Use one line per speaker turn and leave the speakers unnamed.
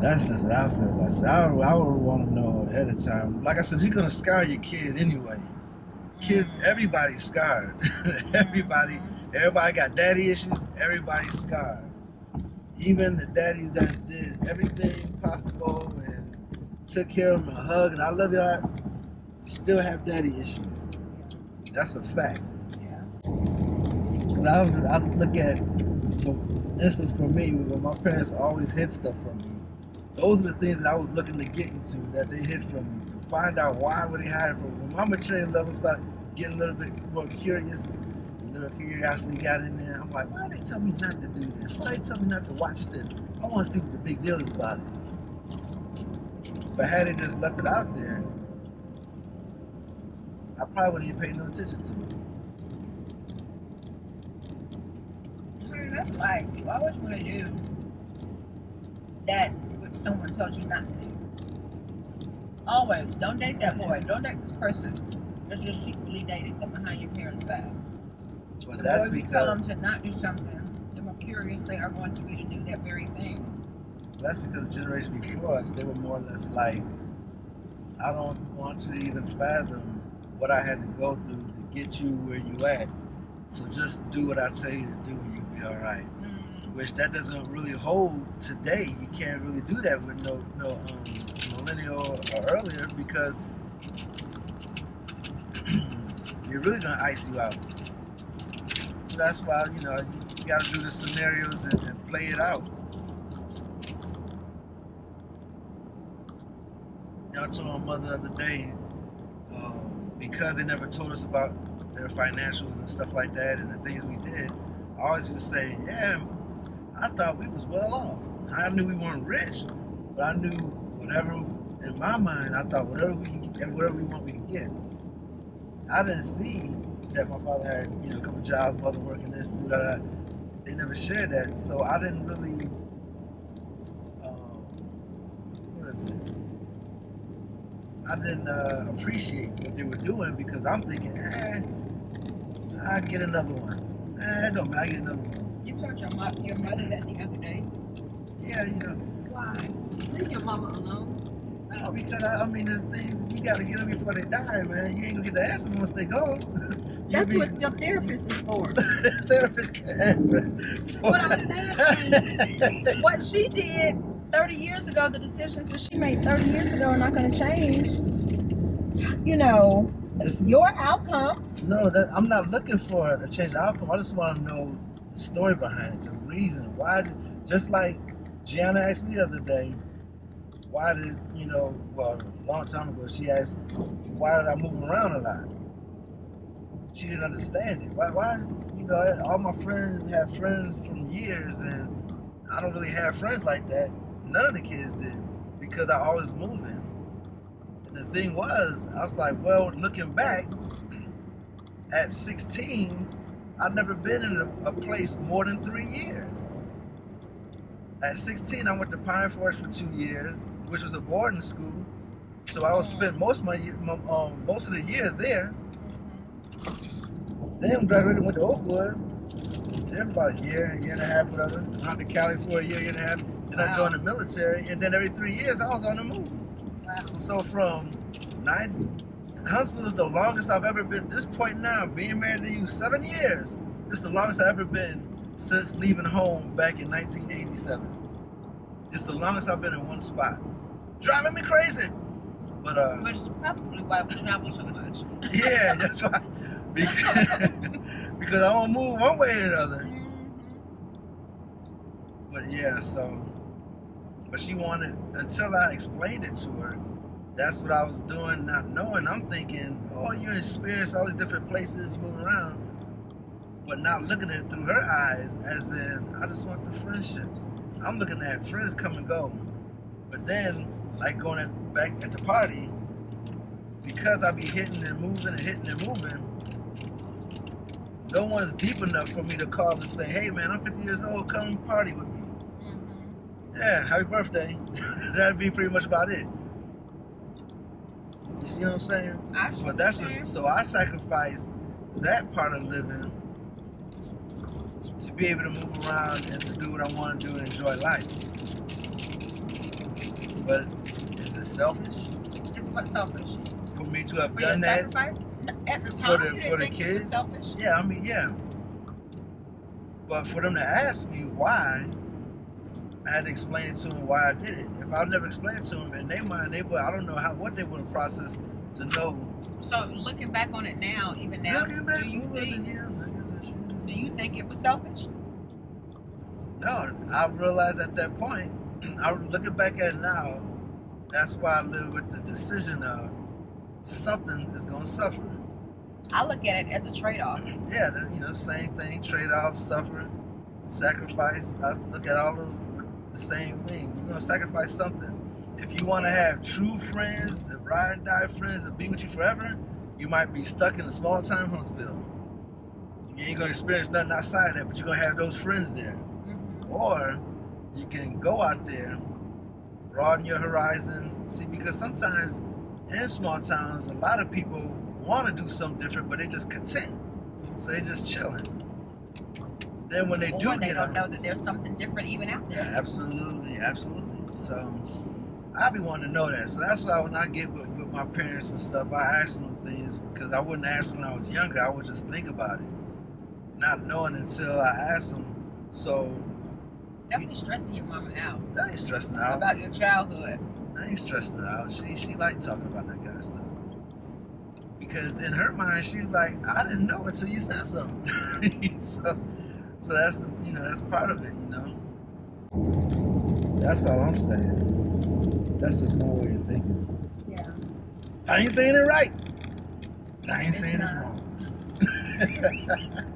That's just what I feel about it. I would want to know ahead of time. Like I said, you're gonna scar your kid anyway. Kids, everybody's scarred. everybody,
Mm-hmm.
everybody got daddy issues. Everybody's scarred. Even the daddies that did everything possible and took care of them and hugged and I love y'all, still have daddy issues. That's a fact.
Yeah.
I look at, for instance, for me, when my parents always hid stuff from me. Those are the things that I was looking to get into that they hid from me. To find out why would they hide it from me. When my maturity level started getting a little bit more curious, a little curiosity got in there. I'm like, why do they tell me not to do this? Why do they tell me not to watch this? I want to see what the big deal is about it. But had they just left it out there, I probably wouldn't even pay no attention to
I mean, that's like you always want to do that what someone tells you not to do. Always. Don't date that boy. Don't date this person. Just secretly dating them behind your parents' back.
But
The
that's
more you
because
tell them to not do something, the more curious they are going to be to do that very thing.
that's because the generation before us, they were more or less like, I don't want you to even fathom what I had to go through to get you where you at. So just do what I tell you to do and you'll be all right. Which that doesn't really hold today. You can't really do that with no millennial or earlier because you're really gonna ice you out. So that's why you got to do the scenarios and play it out. I told my mother the other day, because they never told us about their financials and stuff like that and the things we did, I always used to say, yeah, I thought we was well off. I knew we weren't rich, but I knew whatever, in my mind, I thought whatever we want, we can get. I didn't see that my father had, a couple jobs, mother working this, do that. They never shared that, so I didn't really, what is it? I didn't appreciate what they were doing because I'm thinking, I'll get another one. It don't matter, I get another one.
You told your mother that the other day.
Yeah,
Why? Leave your mama alone.
No, because I mean, there's things you got to get them before they die, man. You ain't gonna get the answers once they go.
That's what your therapist is for.
Therapist can answer.
What I'm saying is, what she did 30 years ago, the decisions that she made 30 years ago are not going to change. Your outcome.
No, I'm not looking for a change the outcome. I just want to know the story behind it, the reason. Why just like Gianna asked me the other day, why did, well, a long time ago, she asked, why did I move around a lot? She didn't understand it. Why, all my friends have friends from years, and I don't really have friends like that. None of the kids did, because I always moving. And the thing was, I was like, well, looking back, at 16, I've never been in a place more than 3 years. At 16, I went to Pine Forest for 2 years, which was a boarding school. So I was spent most of the year there. Then graduated, went to Oakwood. There about a year and a half, whatever. Went out to Cali for a year and a half. Then I joined the military, and then every 3 years I was on the move.
Wow.
So from Huntsville is the longest I've ever been. At this point now, being married to you, 7 years. This is the longest I've ever been since leaving home back in 1987. It's the longest I've been in one spot. Driving me crazy. But
which is probably why we travel so much.
Yeah, that's why. Because I won't move one way or another. But yeah, but she wanted, until I explained it to her, that's what I was doing, not knowing. I'm thinking, oh, you experience all these different places, you move around, but not looking at it through her eyes, as in, I just want the friendships. I'm looking at friends come and go. But then, like going back at the party, because I be hitting and moving, no one's deep enough for me to call and say, hey man, I'm 50 years old, come party with me. Yeah, happy birthday. That'd be pretty much about it. You see what I'm saying? But so I sacrifice that part of living to be able to move around and to do what I want to do and enjoy life. But is it selfish
It's what selfish?
for me to have
For your
done that
sacrifice? No, at the
for
time,
the
you didn't
for the
think it was
kids?
selfish.
Yeah, I mean, yeah. But for them to ask me why, I had to explain to them why I did it. If I never explained to them, in their mind, they would, I don't know what they would have processed to know.
So looking back on it now, even now,
Looking back
do you
over the
think
years, I guess I should.
do you think it was selfish?
No, I realized at that point, I looking back at it now, that's why I live with the decision of something is going to suffer.
I look at it as a trade-off.
Yeah, same thing, trade-off, suffer, sacrifice. I look at all those the same thing. You're going to sacrifice something. If you want to have true friends, the ride and die friends that be with you forever, you might be stuck in a small time Huntsville. You ain't going to experience nothing outside that, but you're going to have those friends there. Or you can go out there, broaden your horizon. See, because sometimes in small towns, a lot of people want to do something different, but they just content. So they just chilling. Then when they
Or
do
they
get
don't
on,
know that there's something different even out
yeah,
there.
absolutely. So I be wanting to know that. So that's why when I get with my parents and stuff, I ask them things because I wouldn't ask when I was younger. I would just think about it, not knowing until I asked them. So
Definitely stressing your mama out
I ain't stressing her out.
about your childhood.
I ain't stressing her out. She like talking about that kind of stuff. Because in her mind, she's like, I didn't know until you said something. so that's that's part of it, That's all I'm saying. That's just my way of thinking.
Yeah.
I ain't saying it right. I ain't
It's
saying
not.
it's wrong.